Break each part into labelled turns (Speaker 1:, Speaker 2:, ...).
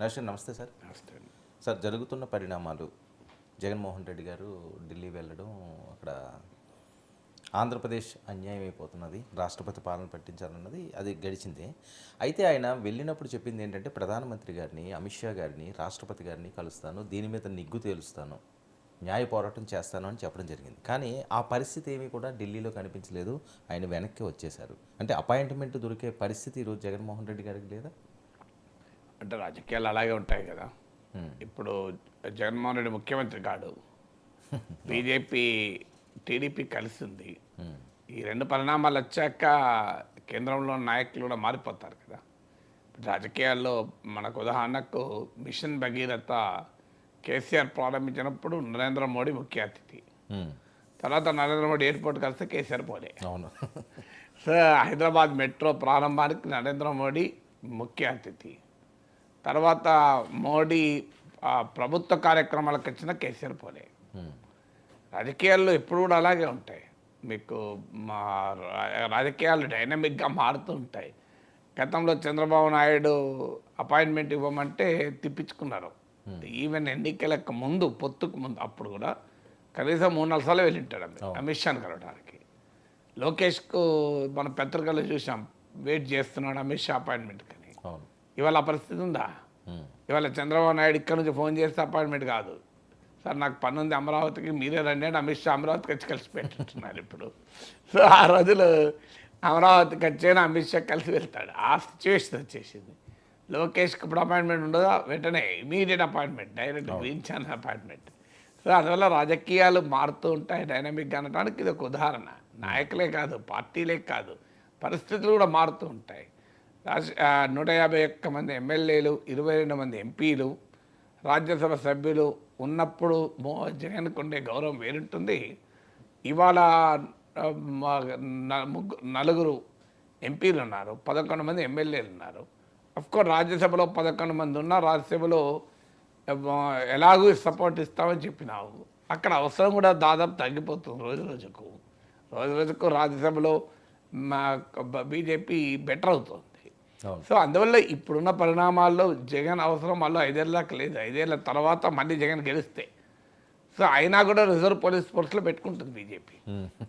Speaker 1: నరేష్ నమస్తే సార్.
Speaker 2: నమస్తే అండి.
Speaker 1: సార్, జరుగుతున్న పరిణామాలు, జగన్మోహన్ రెడ్డి గారు ఢిల్లీ వెళ్ళడం, అక్కడ ఆంధ్రప్రదేశ్ అన్యాయం అయిపోతున్నది, రాష్ట్రపతి పాలన పట్టించాలన్నది అది గడిచిందే. అయితే ఆయన వెళ్ళినప్పుడు చెప్పింది ఏంటంటే, ప్రధానమంత్రి గారిని, అమిత్ షా గారిని, రాష్ట్రపతి గారిని కలుస్తాను, దీని మీద నిగ్గు తేలుస్తాను, న్యాయ పోరాటం చేస్తాను అని చెప్పడం జరిగింది. కానీ ఆ పరిస్థితి ఏమీ కూడా ఢిల్లీలో కనిపించలేదు. ఆయన వెనక్కి వచ్చేశారు. అంటే అపాయింట్మెంట్ దొరికే పరిస్థితి ఈరోజు జగన్మోహన్ రెడ్డి గారికి లేదా?
Speaker 2: అంటే రాజకీయాలు అలాగే ఉంటాయి కదా. ఇప్పుడు జగన్మోహన్ రెడ్డి ముఖ్యమంత్రి కాడు, బీజేపీ టీడీపీ కలిసింది. ఈ రెండు పరిణామాలు వచ్చాక కేంద్రంలో నాయకులు కూడా మారిపోతారు కదా. రాజకీయాల్లో మనకు ఉదాహరణకు మిషన్ భగీరథ కేసీఆర్ ప్రారంభించినప్పుడు నరేంద్ర మోడీ ముఖ్య అతిథి. తర్వాత నరేంద్ర మోడీ ఎయిర్పోర్ట్ కలిస్తే కేసీఆర్ పోలే.
Speaker 1: అవును.
Speaker 2: సో హైదరాబాద్ మెట్రో ప్రారంభానికి నరేంద్ర మోడీ ముఖ్య అతిథి. తర్వాత మోడీ ప్రభుత్వ కార్యక్రమాలకు వచ్చిన కేసీఆర్ పోలే. రాజకీయాల్లో ఎప్పుడు కూడా అలాగే ఉంటాయి. మీకు మా రాజకీయాలు డైనమిక్గా మారుతూ ఉంటాయి. గతంలో చంద్రబాబు నాయుడు అపాయింట్మెంట్ ఇవ్వమంటే తిప్పించుకున్నారు. ఈవెన్ ఎన్నికలకు ముందు, పొత్తుకు ముందు అప్పుడు కూడా కనీసం 3-4 సార్లు వెళ్ళింటాడు అమిత్ షాని కలవడానికి. లోకేష్కు మన పత్రికల్లో చూసాం, వెయిట్ చేస్తున్నాడు అమిత్ షా అపాయింట్మెంట్ కానీ. ఇవాళ ఆ పరిస్థితి ఉందా? ఇవాళ చంద్రబాబు నాయుడు ఇక్కడ నుంచి ఫోన్ చేస్తే అపాయింట్మెంట్ కాదు, సార్ నాకు పని ఉంది అమరావతికి, మీరే రండి అని అమిత్ షా అమరావతికి వచ్చి కలిసి పెట్టుకుంటున్నారు ఇప్పుడు. సో ఆ రోజులు అమరావతికి వచ్చేనా అమిత్ షా కలిసి వెళ్తాడు. ఆ సిచ్యువేషన్ వచ్చేసింది. లోకేష్కి ఇప్పుడు అపాయింట్మెంట్ ఉండదా, వెంటనే immediate appointment, direct green channel appointment. So అందువల్ల రాజకీయాలు మారుతూ ఉంటాయి డైనమిక్గా అనడానికి ఇది ఒక ఉదాహరణ. నాయకులే కాదు, పార్టీలే కాదు, పరిస్థితులు కూడా మారుతూ ఉంటాయి. 151 మంది ఎమ్మెల్యేలు, 22 మంది ఎంపీలు, రాజ్యసభ సభ్యులు ఉన్నప్పుడు జగన్కు ఉండే గౌరవం వేరుంటుంది. ఇవాళ 4 ఎంపీలు ఉన్నారు, 11 మంది ఎమ్మెల్యేలు ఉన్నారు. అఫ్కోర్స్ రాజ్యసభలో 11 మంది ఉన్నారు, రాజ్యసభలో ఎలాగూ సపోర్ట్ ఇస్తామని చెప్పినావు. అక్కడ అవసరం కూడా దాదాపు తగ్గిపోతుంది రోజు రోజుకు. రాజ్యసభలో బీజేపీ బెటర్ అవుతుంది. సో అందువల్ల ఇప్పుడున్న పరిణామాల్లో జగన్ అవసరం మళ్ళీ 5 ఏళ్ళ దాకా లేదు. 5 ఏళ్ళ తర్వాత మళ్ళీ జగన్ గెలిస్తే సో అయినా కూడా రిజర్వ్ పోలీస్ ఫోర్స్లో పెట్టుకుంటుంది బీజేపీ.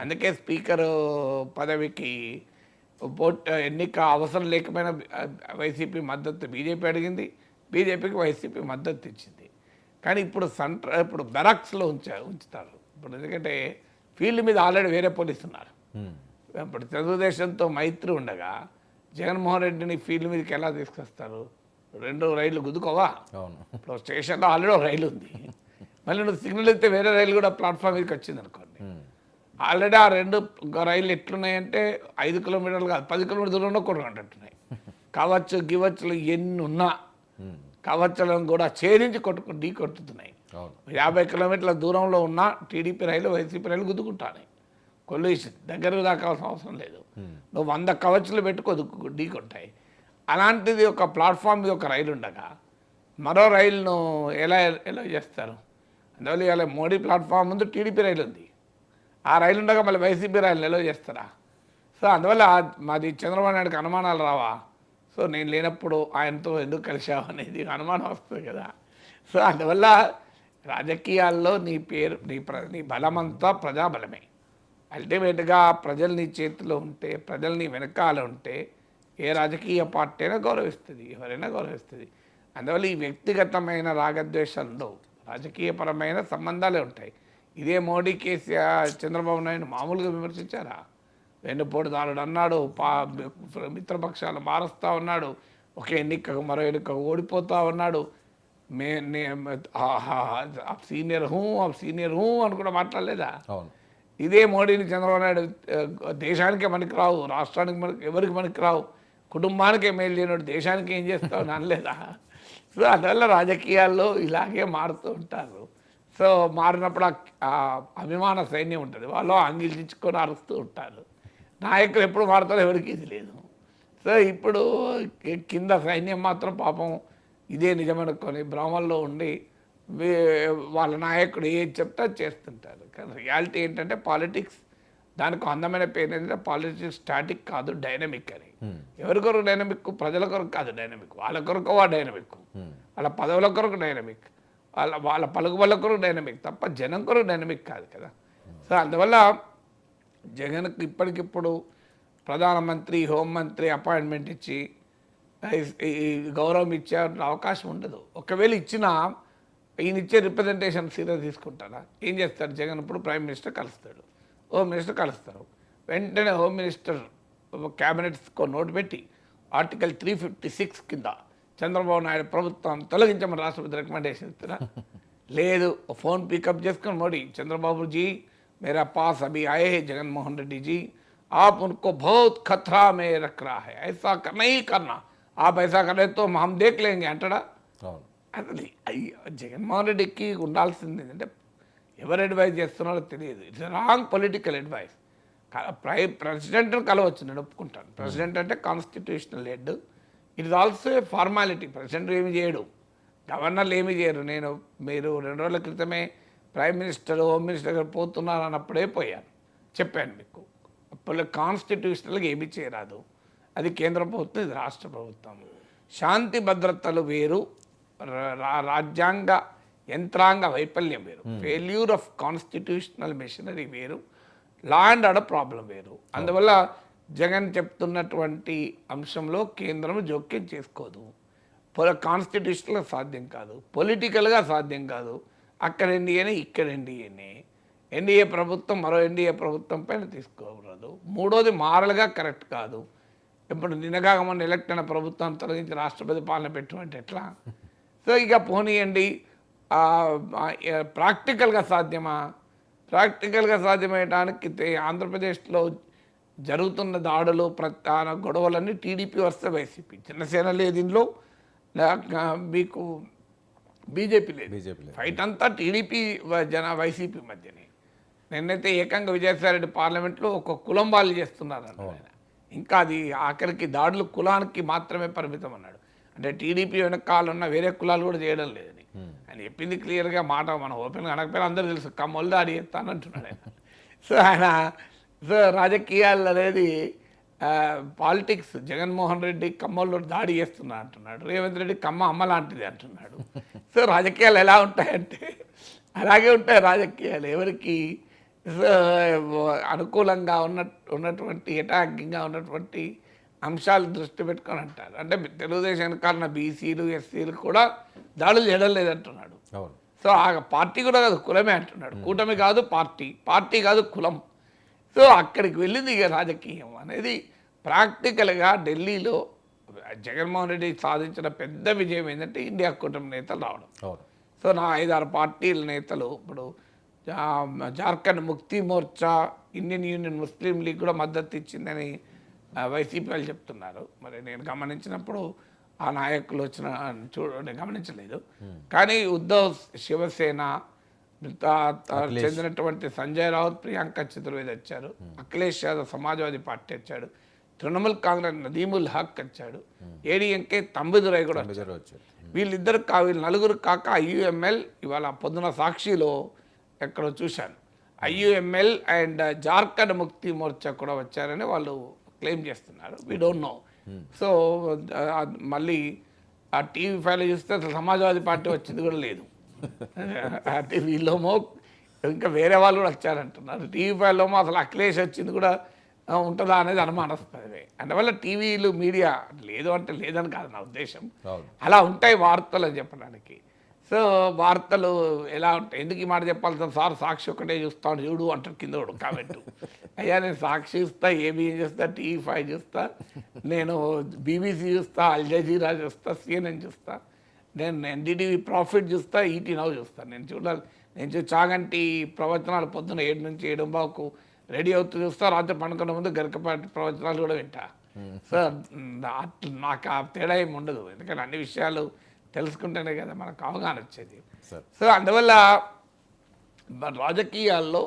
Speaker 2: అందుకే స్పీకర్ పదవికి ఎన్నిక అవసరం లేకపోయినా వైసీపీ మద్దతు బీజేపీ అడిగింది, బీజేపీకి వైసీపీ మద్దతు ఇచ్చింది. కానీ ఇప్పుడు ఇప్పుడు బెరాక్స్లో ఉంచుతారు ఇప్పుడు, ఎందుకంటే ఫీల్డ్ మీద ఆల్రెడీ వేరే పోలీసు ఉన్నారు. ఇప్పుడు తెలుగుదేశంతో మైత్రి ఉండగా జగన్మోహన్ రెడ్డిని ఫీల్డ్ మీదకి ఎలా తీసుకొస్తారు? 2 రైళ్లు గుద్దుకోవా? ఇప్పుడు స్టేషన్లో ఆల్రెడీ రైలు ఉంది, మళ్ళీ నువ్వు సిగ్నల్ ఇస్తే వేరే రైలు కూడా ప్లాట్ఫామ్ మీదకి వచ్చింది అనుకోండి. ఆల్రెడీ ఆ 2 రైళ్ళు ఎట్లున్నాయంటే 5 కిలోమీటర్లు కాదు, 10 కిలోమీటర్ దూరంలో కొట్టుకుంటున్నాయి. కావచ్చు గివచ్చులు ఎన్ని ఉన్నా కావచ్చులను కూడా ఛేదించి ఢీ కొట్టుతున్నాయి. 50 కిలోమీటర్ల దూరంలో ఉన్న టీడీపీ రైలు, వైసీపీ రైలు గుద్దుకుంటాయి. కొల్యూషన్ దగ్గరకు దాకాల్సిన అవసరం లేదు. నువ్వు 100 కవచ్లు పెట్టుకో ఢీ కొట్టాయి. అలాంటిది ఒక ప్లాట్ఫామ్ మీద ఒక రైలు ఉండగా మరో రైలును ఎలా చేస్తారు? అందువల్ల ఇలా మోడీ ప్లాట్ఫామ్ ముందు టీడీపీ రైలు ఉంది, ఆ రైలు ఉండగా మళ్ళీ వైసీపీ రైలు ఎలా చేస్తారా? సో అందువల్ల మాది చంద్రబాబు నాయుడుకి అనుమానాలు రావా? సో నేను లేనప్పుడు ఆయనతో ఎందుకు కలిసావు అనేది అనుమానం వస్తుంది కదా. సో అందువల్ల రాజకీయాల్లో నీ పేరు, నీ బలమంతా ప్రజాబలమే. అల్టిమేట్గా ప్రజలు నీ చేతిలో ఉంటే, ప్రజలు నీ వెనకాల ఉంటే ఏ రాజకీయ పార్టీ అయినా గౌరవిస్తుంది, ఎవరైనా గౌరవిస్తుంది. అందువల్ల ఈ వ్యక్తిగతమైన రాగద్వేషాల్లో రాజకీయపరమైన సంబంధాలే ఉంటాయి. ఇదే మోడీ, కేసీఆర్, చంద్రబాబు నాయుడు మామూలుగా విమర్శించారా? వెన్నుపోటుదారుడు అన్నాడు, మిత్రపక్షాలు మారుస్తూ ఉన్నాడు, ఒక ఎన్నికకు మరో ఎన్నికకు ఓడిపోతూ ఉన్నాడు, సీనియర్ హూ అని కూడా మాట్లాడలేదా? ఇదే మోడీని చంద్రబాబు నాయుడు దేశానికే పనికిరావు, రాష్ట్రానికి ఎవరికి పనికిరావు, కుటుంబానికే మేలు చేయనోడు దేశానికి ఏం చేస్తావు అనలేదా? సో అందువల్ల రాజకీయాల్లో ఇలాగే మారుతూ ఉంటారు. సో మారినప్పుడు ఆ అభిమాన సైన్యం ఉంటుంది, వాళ్ళు అంగీకరించుకొని అరుస్తూ ఉంటారు. నాయకులు ఎప్పుడు మారుతారో ఎవరికి ఇది లేదు. సో ఇప్పుడు కింద సైన్యం మాత్రం పాపం ఇదే నిజమనుకొని భ్రమల్లో ఉండి వాళ్ళ నాయకుడు ఏది చెప్తే చేస్తుంటారు. కానీ రియాలిటీ ఏంటంటే పాలిటిక్స్ దానికి అందమైన పేరు ఏంటంటే పాలిటిక్స్ స్టాటిక్ కాదు, డైనమిక్ అని. ఎవరి కొరకు డైనమిక్? ప్రజల కొరకు కాదు డైనమిక్, వాళ్ళ కొరకు డైనమిక్. వాళ్ళ పదవుల కొరకు డైనమిక్, వాళ్ళ పలుకుబల కొరకు డైనమిక్ తప్ప జనం కొరకు డైనమిక్ కాదు కదా. సో అందువల్ల జగన్కి ఇప్పటికిప్పుడు ప్రధానమంత్రి, హోంమంత్రి అపాయింట్మెంట్ ఇచ్చి ఈ గౌరవం ఇచ్చే అవకాశం ఉండదు. ఒకవేళ ఇచ్చినా ఈయన ఇచ్చే రిప్రజెంటేషన్ సీరియస్ తీసుకుంటారా? ఏం చేస్తాడు జగన్? ఇప్పుడు ప్రైమ్ మినిస్టర్ కలుస్తాడు, హోమ్ మినిస్టర్ కలుస్తారు, వెంటనే హోమ్ మినిస్టర్ క్యాబినెట్స్కో నోటు పెట్టి ఆర్టికల్ 356 కింద చంద్రబాబు నాయుడు ప్రభుత్వం తొలగించమని రాష్ట్రపతి రికమెండేషన్ ఇస్తారా? లేదు. ఫోన్ పికప్ చేసుకుని మోడీ, చంద్రబాబు జీ मेरा पास अभी आए हैं जगनमोहन रेड्डी जी, आप उनको बहुत खतरा में रख रहा है, ऐसा नहीं करना, आप ऐसा करें तो हम देख लेंगे అంటాడా? అది జగన్మోహన్ రెడ్డికి ఉండాల్సింది ఏంటంటే ఎవరు అడ్వైజ్ చేస్తున్నారో తెలియదు. It's wrong political advice. ప్రెసిడెంట్ని కలవచ్చు, నేను ఒప్పుకుంటాను. ప్రెసిడెంట్ అంటే constitutional head. It is also a formality. President ఏమి చేయడు, గవర్నర్లు ఏమి చేయరు. మీరు 2 రోజుల క్రితమే ప్రైమ్ మినిస్టర్, హోమ్ మినిస్టర్ గారు పోతున్నారు అన్నప్పుడే పోయాను, చెప్పాను మీకు. అప్పుడు కాన్స్టిట్యూషనల్గా ఏమీ చేయరాదు. అది కేంద్ర ప్రభుత్వం, ఇది రాష్ట్ర ప్రభుత్వం. శాంతి భద్రతలు వేరు, రాజ్యాంగ యంత్రాంగ వైఫల్యం వేరు. ఫెయిల్యూర్ ఆఫ్ కాన్స్టిట్యూషనల్ మెషినరీ వేరు, లా అండ్ ఆర్డర్ ప్రాబ్లం వేరు. అందువల్ల జగన్ చెప్తున్నటువంటి అంశంలో కేంద్రం జోక్యం చేసుకోదు. కాన్స్టిట్యూషనల్గా సాధ్యం కాదు, పొలిటికల్గా సాధ్యం కాదు. అక్కడ ఎన్డీఏనే, ఇక్కడ ఎన్డీఏనే. ఎన్డీఏ ప్రభుత్వం మరో ఎన్డీఏ ప్రభుత్వం పైన తీసుకోకూడదు. మూడోది మారల్గా కరెక్ట్ కాదు. ఇప్పుడు నిన్నగా మన ఎలక్ట్ అయిన ప్రభుత్వం తొలగించి రాష్ట్రపతి పాలన పెట్టమంటే ఎట్లా? సో ఇక పోనీయండి. ప్రాక్టికల్గా సాధ్యమా? ప్రాక్టికల్గా సాధ్యమయ్యడానికి ఆంధ్రప్రదేశ్లో జరుగుతున్న దాడులు, ప్రధాన గొడవలన్నీ టీడీపీ వస్తే వైసీపీ, జనసేన లేదు దీనిలో, మీకు బీజేపీ లేదు. ఫైట్ అంతా టీడీపీ వైసీపీ మధ్యనే. నిన్నైతే ఏకంగా విజయసాయిరెడ్డి పార్లమెంట్లో ఒక కులం వాళ్ళు చేస్తున్నారు అన్నాడు. ఇంకా అది ఆఖరికి దాడులు కులానికి మాత్రమే పరిమితం అన్నాడు. అంటే టీడీపీ వెనకాల ఉన్న వేరే కులాలు కూడా చేయడం లేదని ఆయన చెప్పింది క్లియర్గా. మాట మనం ఓపెన్గా అనకపోయినా అందరూ తెలుసు, కమ్మలు దాడి చేస్తానంటున్నాడు ఆయన. సో రాజకీయాలు అనేది పాలిటిక్స్. జగన్మోహన్ రెడ్డి కమ్మల్లో దాడి చేస్తున్నా అంటున్నాడు, రేవంత్ రెడ్డి కమ్మ అమ్మ లాంటిది అంటున్నాడు. సో రాజకీయాలు ఎలా ఉంటాయంటే అలాగే ఉంటాయి రాజకీయాలు. ఎవరికి అనుకూలంగా ఉన్నటువంటి అటాకింగ్గా ఉన్నటువంటి అంశాలు దృష్టి పెట్టుకొని అంటారు. అంటే తెలుగుదేశం కారణం బీసీలు, ఎస్సీలు కూడా దాడులు చేయడం లేదంటున్నాడు. సో ఆ పార్టీ కూడా కాదు, కులమే అంటున్నాడు. కూటమి కాదు పార్టీ, పార్టీ కాదు కులం. సో అక్కడికి వెళ్ళింది ఇక రాజకీయం అనేది. ప్రాక్టికల్గా ఢిల్లీలో జగన్మోహన్ రెడ్డి సాధించిన పెద్ద విజయం ఏంటంటే ఇండియా కూటమి నేతలు రావడం. సో నా 5-6 పార్టీల నేతలు ఇప్పుడు జార్ఖండ్ ముక్తి మోర్చా, ఇండియన్ యూనియన్ ముస్లిం లీగ్ కూడా మద్దతు ఇచ్చిందని వైసీపీ వాళ్ళు చెప్తున్నారు. మరి నేను గమనించినప్పుడు ఆ నాయకులు వచ్చిన నేను గమనించలేదు. కానీ ఉద్ధవ్ శివసేన చెందినటువంటి సంజయ్ రావుత్, ప్రియాంక చతుర్వేది వచ్చారు. అఖిలేష్ యాదవ్ సమాజ్వాదీ పార్టీ వచ్చాడు. తృణమూల్ కాంగ్రెస్ నదీముల్ హక్ వచ్చాడు. ఏడీఎంకే తంబిదురై కూడా వచ్చారు. వీళ్ళు 4 కాక ఐయుఎంఎల్ ఇవాళ పొద్దున సాక్షిలో ఎక్కడో చూశాను, ఐయుఎంఎల్ అండ్ జార్ఖండ్ ముక్తి మోర్చా కూడా వచ్చారని వాళ్ళు క్లెయిమ్ చేస్తున్నారు. We don't know. సో మళ్ళీ ఆ టీవీ ఫైవ్లో చూస్తే అసలు సమాజ్వాదీ పార్టీ వచ్చింది కూడా లేదు. ఆ టీవీలోమో ఇంకా వేరే వాళ్ళు కూడా వచ్చారంటున్నారు. టీవీ ఫైవ్లోమో అసలు అఖిలేష్ వచ్చింది కూడా ఉంటుందా అనేది అనుమానాస్పదమే. అందువల్ల టీవీలు మీడియా లేదు అంటే లేదని కాదు నా ఉద్దేశం, అలా ఉంటాయి వార్తలు అని చెప్పడానికి. సో వార్తలు ఎలా ఉంటాయి, ఎందుకు ఈ మాట చెప్పాలి సార్, సాక్షి ఒకటే చూస్తాను చూడు అంటారు కింద కూడా కామెంట్. అయ్యా నేను సాక్షి చూస్తా, ఏబిఎన్ చూస్తా, టీవీ5 చూస్తా, నేను బీబీసీ చూస్తా, అల్ జజీరా చూస్తా, CNN చూస్తా, నేను ఎన్డీటీవీ ప్రాఫిట్ చూస్తా, ఈటీ నౌ చూస్తాను. నేను చూడాలి, నేను చాగంటి ప్రవచనాలు పొద్దున 7 నుంచి 7:15 రెడీ అవుతూ చూస్తా, రాత్రి పండుకున్న ముందు గరికపాటి ప్రవచనాలు కూడా వింటా. సో నాకు ఆ తేడా ఏమి ఉండదు, ఎందుకంటే అన్ని విషయాలు తెలుసుకుంటేనే కదా మనకు అవగాహన వచ్చేది. సో అందువల్ల రాజకీయాల్లో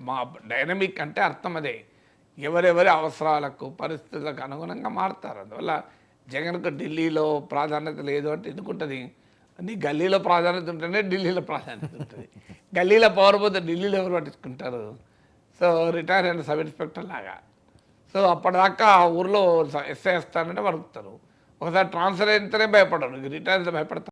Speaker 2: మా డైనమిక్ అంటే అర్థం అదే, ఎవరెవరి అవసరాలకు పరిస్థితులకు అనుగుణంగా మారుతారు. అందువల్ల జగన్కు ఢిల్లీలో ప్రాధాన్యత లేదు అంటే ఎందుకుంటుంది, నీ గల్లీలో ప్రాధాన్యత ఉంటేనే ఢిల్లీలో ప్రాధాన్యత ఉంటుంది. గల్లీలో పవర్ పోతే ఢిల్లీలో ఎవరు పట్టించుకుంటారు? సో రిటైర్ అయిన సబ్ ఇన్స్పెక్టర్ లాగా. సో అప్పటిదాకా ఊర్లో ఎస్ఐ వేస్తానంటే వరుకుతారు, ఒకసారి ట్రాన్స్ఫర్ అయితేనే భయపడరు, రిటైర్ అయితే భయపడతారు.